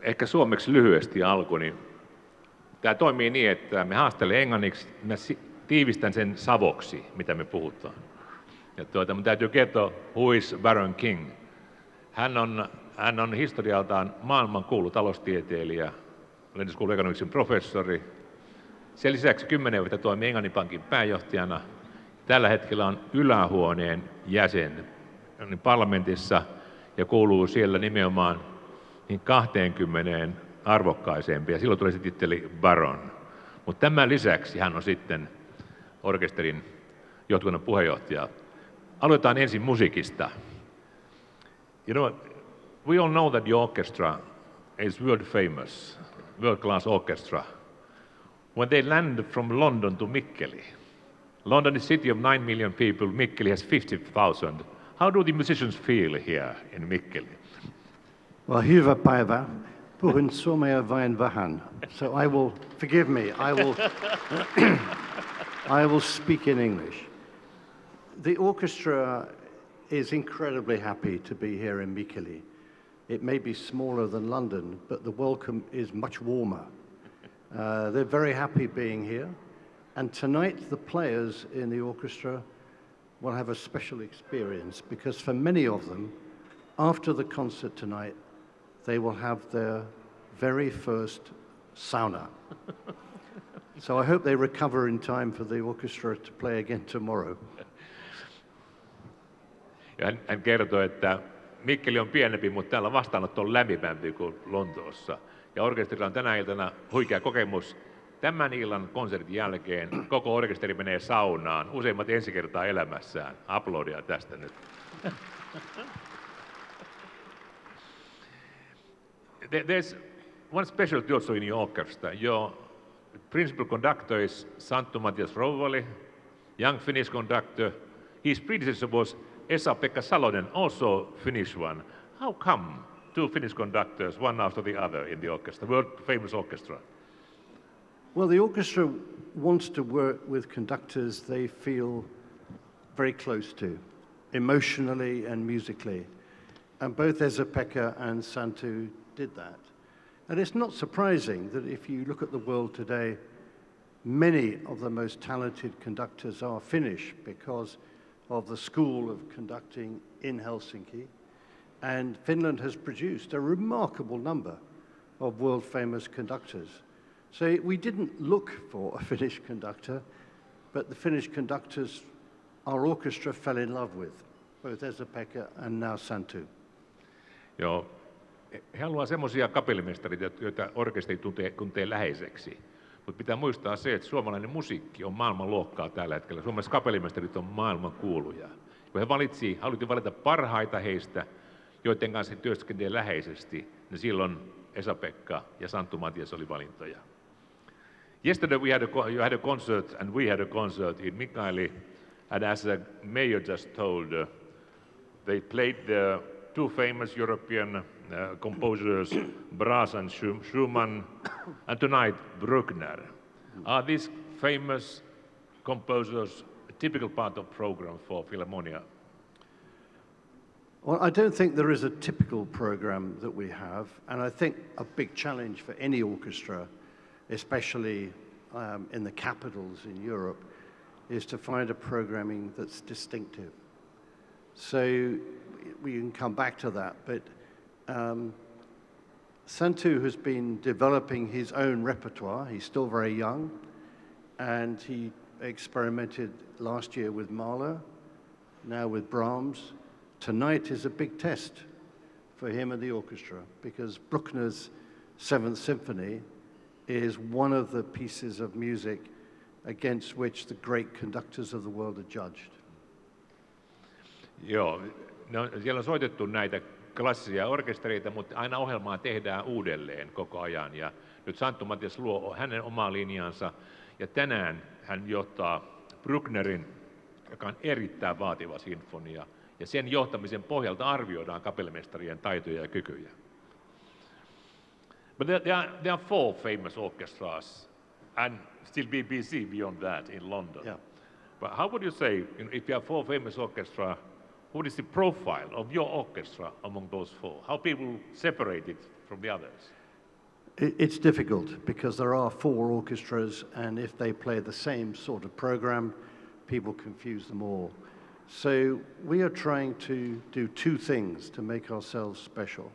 Ehkä suomeksi lyhyesti alku, niin tämä toimii niin, että me haastelen englanniksi, mä tiivistän sen savoksi, mitä me puhutaan. Ja mun täytyy kertoa, who is Baron King. Hän on historialtaan maailman kuulu taloustieteilijä, London School of Economicsin professori. Sen lisäksi 10 vuotta toimi Englannin pankin pääjohtajana. Tällä hetkellä on ylähuoneen jäsen parlamentissa ja kuuluu siellä nimenomaan niin 20 arvokkaisempia. Silloin tuli se titteli Baron. Mutta tämän lisäksi hän on sitten orkesterin johtokunnan puheenjohtaja. Aloitetaan ensin musiikista. You know, we all know that your orchestra is world famous, world class orchestra. When they land from London to Mikkeli, London is a city of 9 million people, Mikkeli has 50,000. How do the musicians feel here in Mikkeli? Well, hyvä päivä. Puhun suomea vain vähän. So forgive me, I will speak in English. The orchestra is incredibly happy to be here in Mikkeli. It may be smaller than London, but the welcome is much warmer. They're very happy being here. And tonight the players in the orchestra will have a special experience because for many of them, after the concert tonight, they will have their very first sauna. So I hope they recover in time for the orchestra to play again tomorrow. Ja hän kertoi, että Mikkeli on pienempi, mutta täällä vastaanotto on lämpimämpi kuin Lontoossa. Ja orkesterilla on tänä iltana huikea kokemus. Tämän illan konsertin jälkeen koko orkesteri menee saunaan, useimmat ensi kertaa elämässään. Aplodia tästä nyt. There's one specialty also in your orchestra. Your principal conductor is Santtu Matias Rovali, young Finnish conductor. His predecessor was Esa-Pekka Salonen, also Finnish one. How come two Finnish conductors, one after the other in the orchestra, world famous orchestra? Well, the orchestra wants to work with conductors they feel very close to, emotionally and musically. And both Esa-Pekka and Santtu did that. And it's not surprising that if you look at the world today, many of the most talented conductors are Finnish because of the school of conducting in Helsinki. And Finland has produced a remarkable number of world-famous conductors. So we didn't look for a Finnish conductor, but the Finnish conductors our orchestra fell in love with, both Esa-Pekka and now Santtu. Joo. He haluaa semmoisia kapellimestareita, joita orkesteri tuntee läheiseksi. Mutta pitää muistaa se, että suomalainen musiikki on maailmanluokkaa tällä hetkellä. Suomalaiset kapellimestarit on maailman kuuluja. Kun he haluttiin valita parhaita heistä, joiden kanssa he työskentelevät läheisesti, niin silloin Esa-Pekka ja Santtu Matias oli valintoja. Yesterday you had a concert and we had a concert in Mikkeli, and as the mayor just told, they played the two famous European composers, Brahms and Schumann, and tonight Bruckner. Are these famous composers a typical part of program for Philharmonia? Well, I don't think there is a typical program that we have, and I think a big challenge for any orchestra, especially in the capitals in Europe, is to find a programming that's distinctive. So we can come back to that, but Santtu has been developing his own repertoire. He's still very young, and he experimented last year with Mahler, now with Brahms. Tonight is a big test for him and the orchestra because Bruckner's Seventh Symphony is one of the pieces of music against which the great conductors of the world are judged. Joo, no, siellä on soitettu näitä klassisia orkestereita, mutta aina ohjelmaa tehdään uudelleen koko ajan. Ja nyt Santtu Matias luo hänen omaa linjansa, ja tänään hän johtaa Brucknerin, joka on erittäin vaativa sinfonia, ja sen johtamisen pohjalta arvioidaan kapellimestarien taitoja ja kykyjä. But there are four famous orchestras, and still BBC beyond that in London. Yeah. But how would you say, if you have four famous orchestras, what is the profile of your orchestra among those four? How people separate it from the others? It's difficult because there are 4 orchestras, and if they play the same sort of program, people confuse them all. So we are trying to do 2 things to make ourselves special.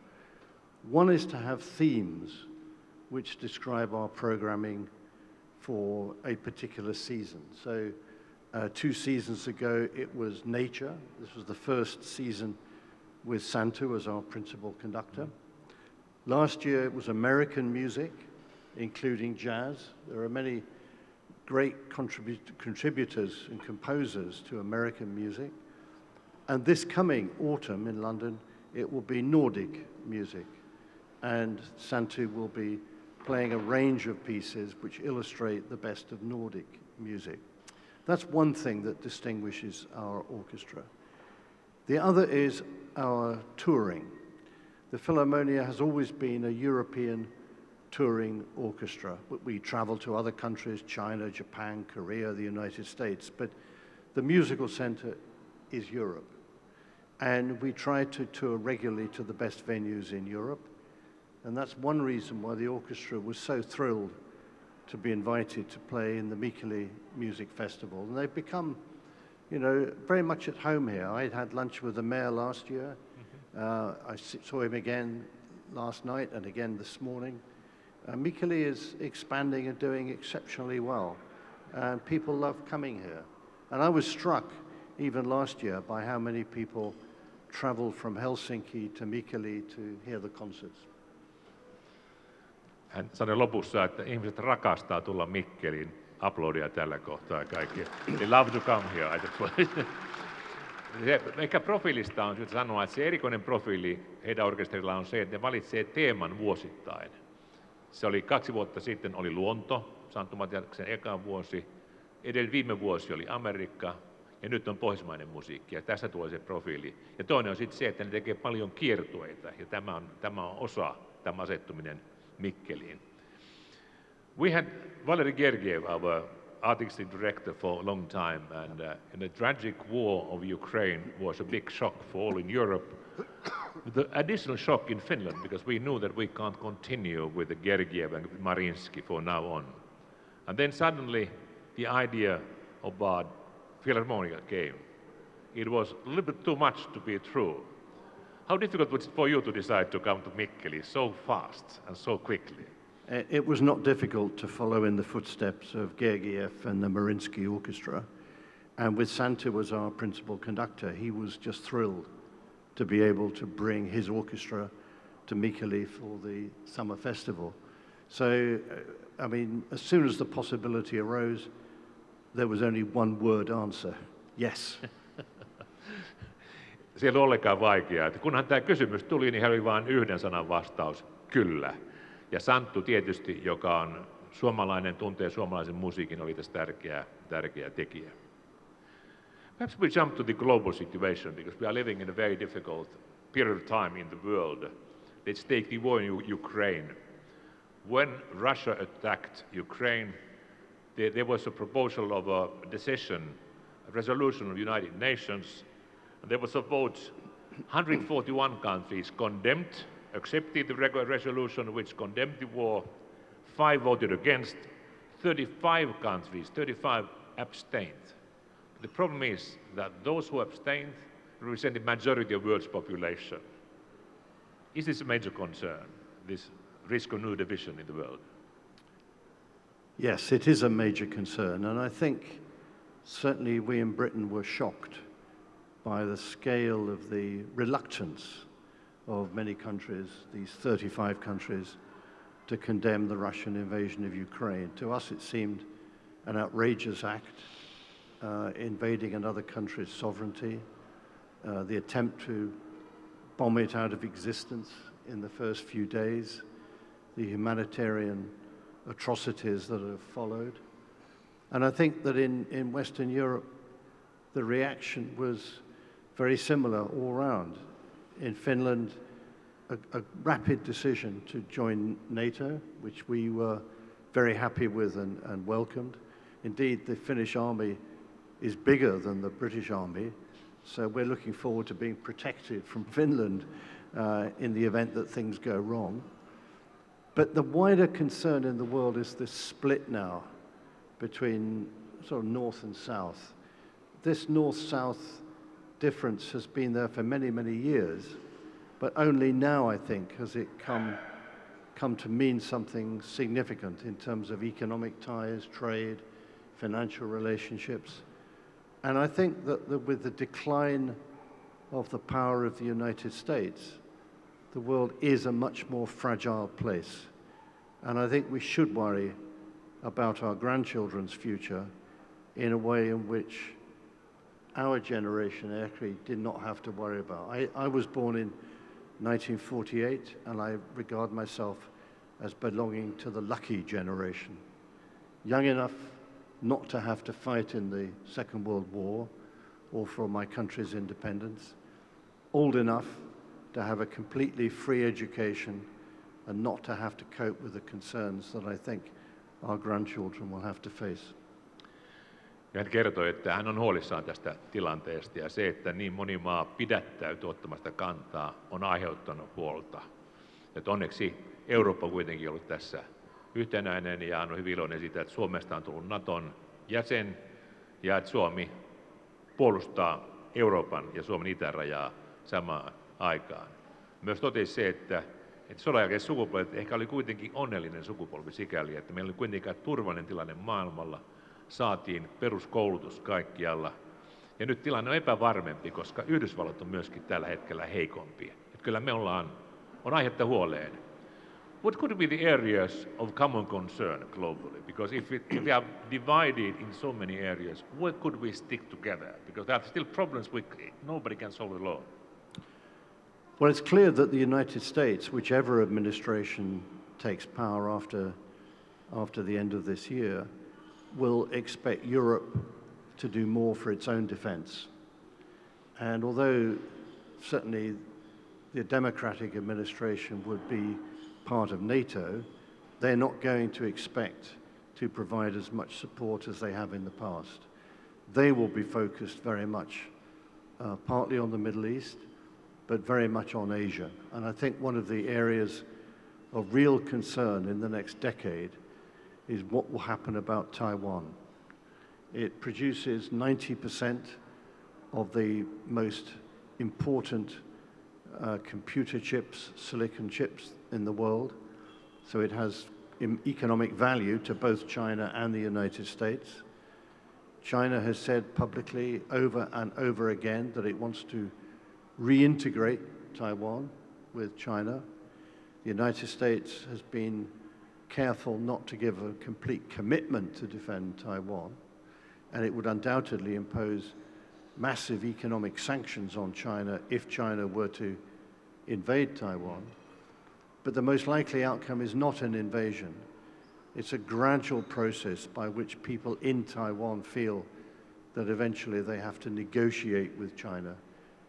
One is to have themes which describe our programming for a particular season. So 2 seasons ago, it was nature. This was the first season with Santu as our principal conductor. Last year, it was American music, including jazz. There are many great contributors and composers to American music. And this coming autumn in London, it will be Nordic music. And Santu will be playing a range of pieces which illustrate the best of Nordic music. That's one thing that distinguishes our orchestra. The other is our touring. The Philharmonia has always been a European touring orchestra. We travel to other countries, China, Japan, Korea, the United States, but the musical center is Europe. And we try to tour regularly to the best venues in Europe. And that's one reason why the orchestra was so thrilled to be invited to play in the Mikkeli Music Festival. And they've become, you know, very much at home here. I had lunch with the mayor last year. I saw him again last night and again this morning. Mikkeli is expanding and doing exceptionally well. And people love coming here. And I was struck, even last year, by how many people traveled from Helsinki to Mikkeli to hear the concerts. Hän sanoi lopussa, että ihmiset rakastaa tulla Mikkeliin. Aplodia tällä kohtaa kaikki. They love to come here. Ehkä profiilista on syytä sanoa, että se erikoinen profiili heidän orkesterilla on se, että ne valitsee teeman vuosittain. Se oli 2 vuotta sitten oli luonto, Santtu Matiaksen eka vuosi. Viime vuosi oli Amerikka ja nyt on pohjoismainen musiikki. Ja tässä tulee se profiili. Ja toinen on sitten se, että ne tekee paljon kiertueita ja tämä on osa tämä asettuminen Mikkeliin. We had Valery Gergiev, our artistic director, for a long time, and the tragic war of Ukraine was a big shock for all in Europe. The additional shock in Finland, because we knew that we can't continue with the Gergiev and Mariinsky for now on. And then suddenly the idea about Philharmonia came. It was a little bit too much to be true. How difficult was it for you to decide to come to Mikkeli so fast and so quickly? It was not difficult to follow in the footsteps of Gergiev and the Mariinsky Orchestra. And with Santu as our principal conductor, he was just thrilled to be able to bring his orchestra to Mikkeli for the summer festival. So, I mean, as soon as the possibility arose, there was only one word answer: yes. Se ei ole ollenkaan vaikeaa. Kunhan tämä kysymys tuli, niin hän oli vain yhden sanan vastaus: kyllä. Ja Santtu tietysti, joka on suomalainen, tuntee suomalaisen musiikin, oli tässä tärkeä tekijä. Perhaps we jump to the global situation, because we are living in a very difficult period of time in the world. Let's take the war in Ukraine. When Russia attacked Ukraine, there was a proposal of a decision, a resolution of the United Nations. And there was a vote. 141 countries condemned, accepted the resolution which condemned the war. 5 voted against. 35 countries, 35 abstained. The problem is that those who abstained represent the majority of the world's population. Is this a major concern, this risk of new division in the world? Yes, it is a major concern, and I think certainly we in Britain were shocked by the scale of the reluctance of many countries, these 35 countries, to condemn the Russian invasion of Ukraine. To us it seemed an outrageous act, invading another country's sovereignty, the attempt to bomb it out of existence in the first few days, the humanitarian atrocities that have followed. And I think that in Western Europe, the reaction was very similar all round. In Finland, a rapid decision to join NATO, which we were very happy with and welcomed. Indeed, the Finnish army is bigger than the British army, so we're looking forward to being protected from Finland in the event that things go wrong. But the wider concern in the world is this split now between sort of north and south. This north-south difference has been there for many, many years, but only now, I think, has it come to mean something significant in terms of economic ties, trade, financial relationships. And I think that with the decline of the power of the United States, the world is a much more fragile place. And I think we should worry about our grandchildren's future in a way in which our generation actually did not have to worry about. I was born in 1948, and I regard myself as belonging to the lucky generation. Young enough not to have to fight in the Second World War or for my country's independence, old enough to have a completely free education and not to have to cope with the concerns that I think our grandchildren will have to face. Ja hän kertoi, että hän on huolissaan tästä tilanteesta ja se, että niin moni maa pidättäytyy ottamasta kantaa, on aiheuttanut huolta. Että onneksi Eurooppa on kuitenkin ollut tässä yhtenäinen ja hän on hyvin iloinen siitä, että Suomesta on tullut Naton jäsen ja että Suomi puolustaa Euroopan ja Suomen itärajaa samaan aikaan. Myös totesi se, että sodan jälkeen sukupolvet ehkä oli kuitenkin onnellinen sukupolvi sikäli, että meillä oli kuitenkin turvallinen tilanne maailmalla, saatiin peruskoulutus kaikkialla. Ja nyt tilanne on epävarmempi, koska Yhdysvallat on myöskin tällä hetkellä heikompi. Että kyllä me on aihetta huoleen. What could be the areas of common concern globally? Because if we are divided in so many areas, what could we stick together? Because there are still problems nobody can solve alone. Well, it's clear that the United States, whichever administration takes power after the end of this year, will expect Europe to do more for its own defense. And although certainly the Democratic administration would be part of NATO, they're not going to expect to provide as much support as they have in the past. They will be focused very much partly on the Middle East, but very much on Asia. And I think one of the areas of real concern in the next decade is what will happen about Taiwan. It produces 90% of the most important computer chips, silicon chips in the world. So it has economic value to both China and the United States. China has said publicly over and over again that it wants to reintegrate Taiwan with China. The United States has been careful not to give a complete commitment to defend Taiwan, and it would undoubtedly impose massive economic sanctions on China if China were to invade Taiwan. But the most likely outcome is not an invasion. It's a gradual process by which people in Taiwan feel that eventually they have to negotiate with China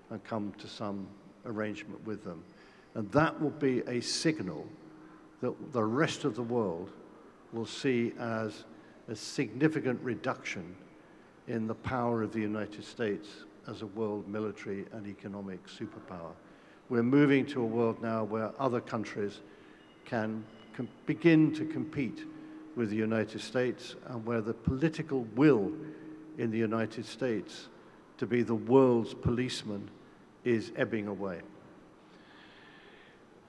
and come to some arrangement with them. And that will be a signal that the rest of the world will see as a significant reduction in the power of the United States as a world military and economic superpower. We're moving to a world now where other countries can begin to compete with the United States and where the political will in the United States to be the world's policeman is ebbing away.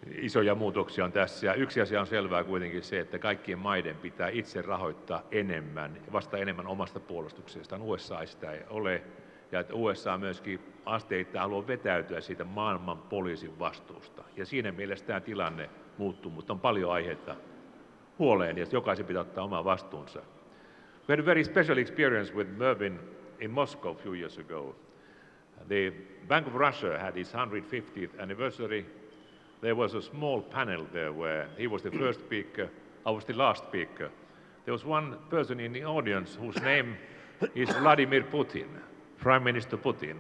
Isoja muutoksia on tässä ja yksi asia on selvää kuitenkin se, että kaikkien maiden pitää itse rahoittaa enemmän, vasta enemmän omasta puolustuksestaan. USA sitä ei ole ja että USA myöskin asteittain haluaa vetäytyä siitä maailman poliisin vastuusta. Ja siinä mielessä tämä tilanne muuttuu, mutta on paljon aiheita huoleen ja jokaisen pitää ottaa oma vastuunsa. We had a very special experience with Mervyn in Moscow a few years ago. The Bank of Russia had its 150th anniversary. There was a small panel there where he was the first speaker, I was the last speaker. There was one person in the audience whose name is Vladimir Putin, Prime Minister Putin.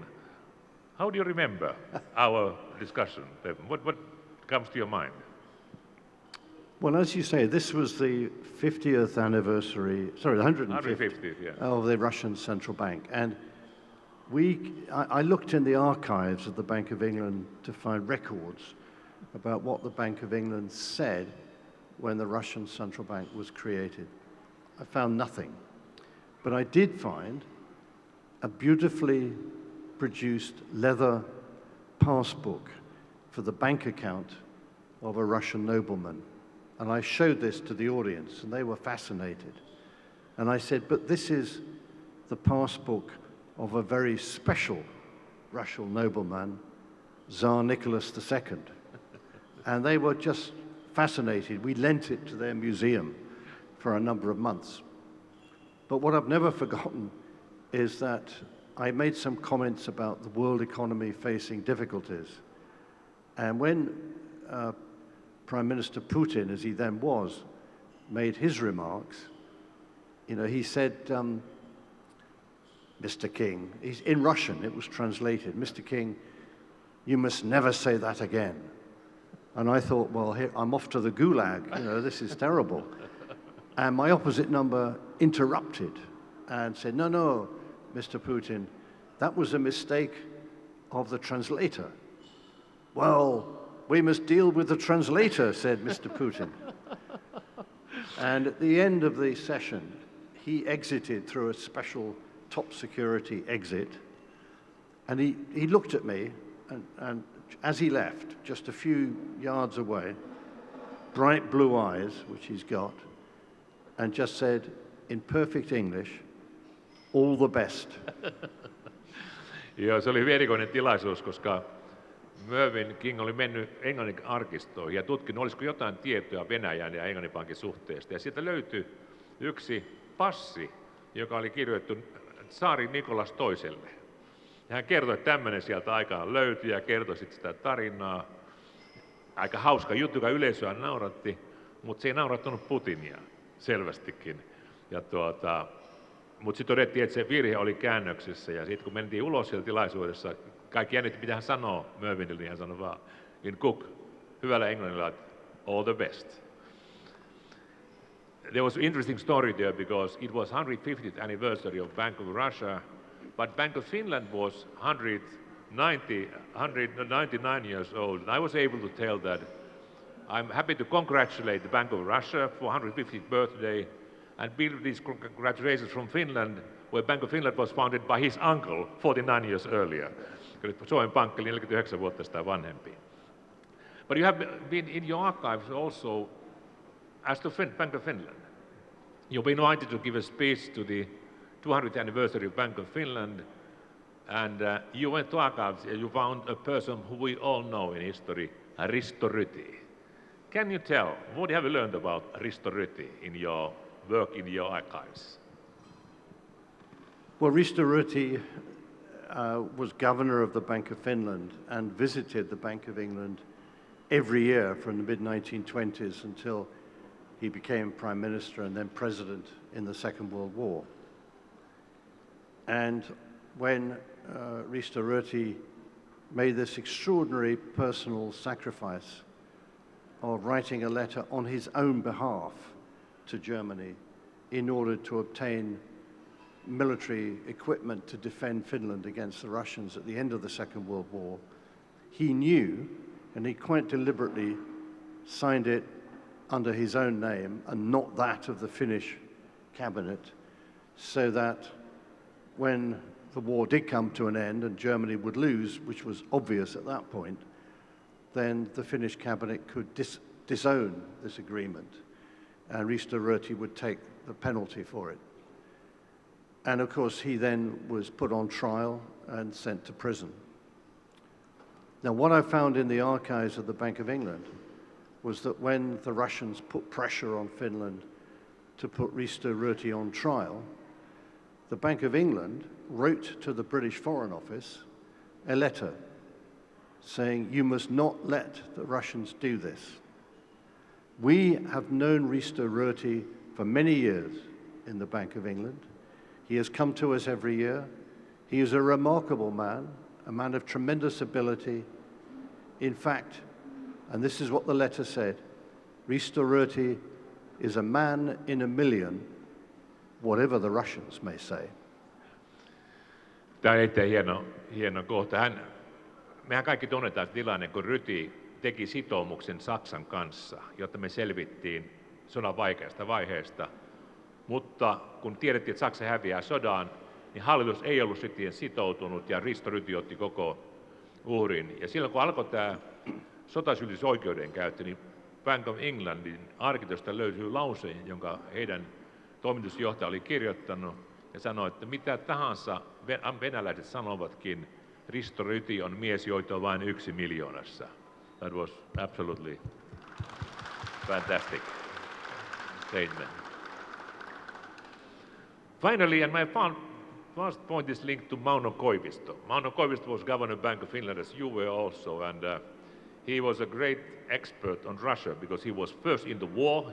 How do you remember our discussion? What comes to your mind? Well, as you say, this was the 50th anniversary, sorry, the 150th yeah. of the Russian Central Bank. And I looked in the archives of the Bank of England to find records about what the Bank of England said when the Russian central bank was created. I found nothing. But I did find a beautifully produced leather passbook for the bank account of a Russian nobleman. And I showed this to the audience, and they were fascinated. And I said, but this is the passbook of a very special Russian nobleman, Tsar Nicholas II. And they were just fascinated. We lent it to their museum for a number of months. But what I've never forgotten is that I made some comments about the world economy facing difficulties. And when Prime Minister Putin, as he then was, made his remarks, he said, Mr. King, in Russian, it was translated, Mr. King, you must never say that again. And I thought, well, here, I'm off to the gulag, this is terrible. And my opposite number interrupted and said, no, Mr. Putin, that was a mistake of the translator. Well, we must deal with the translator, said Mr. Putin. And at the end of the session, he exited through a special top security exit. And he looked at me, and as he left, just a few yards away, bright blue eyes, which he's got, and just said, in perfect English, all the best. Joo, se oli erikoinen tilaisuus, koska Mervyn King oli mennyt Englannin arkistoon ja tutkinut, olisiko jotain tietoja Venäjän ja Englannin pankin suhteesta. Ja sieltä löytyi yksi passi, joka oli kirjoitettu tsaari Nikolas toiselle. Ja hän kertoi, että tämmöinen sieltä aikaan löytyi ja kertoi sitten sitä tarinaa. Aika hauska juttu, joka yleisöä nauratti, mutta se ei naurattanut Putinia selvästikin. Mutta sitten todettiin, että se virhe oli käännöksessä, ja sitten kun mentiin ulos sieltä tilaisuudessa, kaikki jännitti, mitä hän sanoo Mervynille, niin hän sanoi vaan, in Cook, hyvällä englannilla, all the best. There was an interesting story there because it was 150th anniversary of Bank of Russia, but Bank of Finland was 199 years old. And I was able to tell that I'm happy to congratulate the Bank of Russia for 150th birthday and build these congratulations from Finland, where Bank of Finland was founded by his uncle 49 years earlier. Suomen Pankki oli 49 vuotta sitä vanhempi. But you have been in your archives also as the Bank of Finland. You've been invited to give a speech to the 200th anniversary of Bank of Finland, and you went to archives and you found a person who we all know in history, Risto Ryti. Can you tell, what have you learned about Risto Ryti in your work in your archives? Well, Risto Ryti was governor of the Bank of Finland and visited the Bank of England every year from the mid-1920s until he became prime minister and then president in the Second World War. And when Risto Ryti made this extraordinary personal sacrifice of writing a letter on his own behalf to Germany in order to obtain military equipment to defend Finland against the Russians at the end of the Second World War, he knew, and he quite deliberately signed it under his own name and not that of the Finnish cabinet, so that when the war did come to an end and Germany would lose, which was obvious at that point, then the Finnish cabinet could disown this agreement, and Risto Ryti would take the penalty for it. And of course, he then was put on trial and sent to prison. Now, what I found in the archives of the Bank of England was that when the Russians put pressure on Finland to put Risto Ryti on trial, the Bank of England wrote to the British Foreign Office a letter saying, you must not let the Russians do this. We have known Risto Ryti for many years in the Bank of England. He has come to us every year. He is a remarkable man, a man of tremendous ability. In fact, and this is what the letter said, Risto Ryti is a man in a million, whatever the Russians may say. Tämä on erittäin hieno kohta. Mehän kaikki tunnetaan tilanne, kun Ryti teki sitoumuksen Saksan kanssa, jotta me selvittiin sodan vaikeasta vaiheesta. Mutta kun tiedettiin, että Saksa häviää sodan, niin hallitus ei ollut sitten sitoutunut ja Risto Ryti otti koko uhrin. Ja silloin kun alkoi tämä sotasyyllisyysoikeudenkäyttö, niin Bank of Englandin arkitosta löytyi lause, jonka heidän toimitusjohtaja oli kirjoittanut ja sanoi, että mitä tahansa venäläiset sanovatkin, Risto Ryti on mies, joita on vain 1 miljoonassa. That was absolutely fantastic statement. Finally, and my last point is linked to Mauno Koivisto. Mauno Koivisto was governor of Bank of Finland, as you were also, and he was a great expert on Russia because he was first in the war.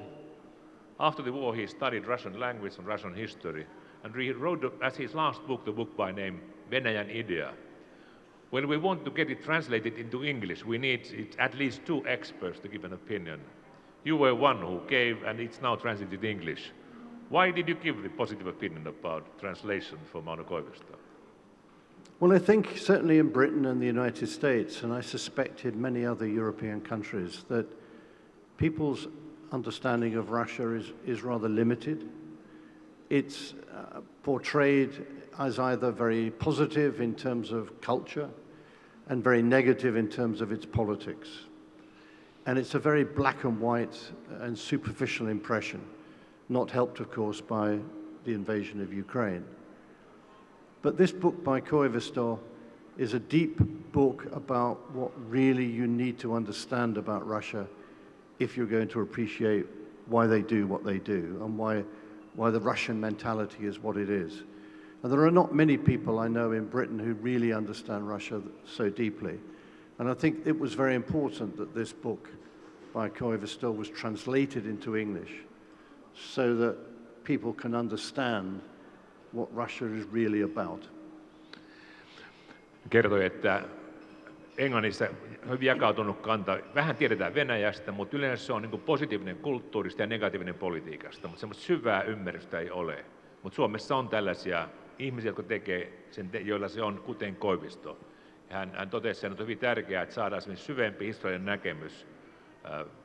After the war, he studied Russian language and Russian history, and he wrote, as his last book, the book by name Venäjän idea. When we want to get it translated into English, we need at least 2 experts to give an opinion. You were one who gave, and it's now translated in English. Why did you give the positive opinion about translation for Mauno Koivisto? Well, I think certainly in Britain and the United States, and I suspect in many other European countries, that people's understanding of Russia is rather limited. It's portrayed as either very positive in terms of culture and very negative in terms of its politics. And it's a very black and white and superficial impression, not helped, of course, by the invasion of Ukraine. But this book by Koivisto is a deep book about what really you need to understand about Russia if you're going to appreciate why they do what they do and why the Russian mentality is what it is. And there are not many people I know in Britain who really understand Russia so deeply. And I think it was very important that this book by Koivisto was translated into English so that people can understand what Russia is really about. Kertoi, että Englannissa on hyvin jakautunut kanta. Vähän tiedetään Venäjästä, mutta yleensä se on niin positiivinen kulttuurista ja negatiivinen politiikasta, mutta semmoista syvää ymmärrystä ei ole. Mutta Suomessa on tällaisia ihmisiä, jotka tekee sen, joilla se on kuten Koivisto. Hän totesi, että on hyvin tärkeää, että saadaan syvempi historiallinen näkemys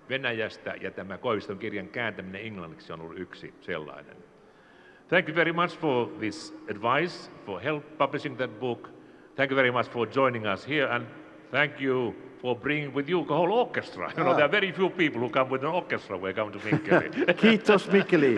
Venäjästä, ja tämä Koiviston kirjan kääntäminen englanniksi on ollut yksi sellainen. Thank you very much for this advice, for help publishing that book. Thank you very much for joining us here, and thank you for bringing with you the whole orchestra. You know, there are very few people who come with an orchestra when they come to Mikkeli. Kiitos, Mikkeli.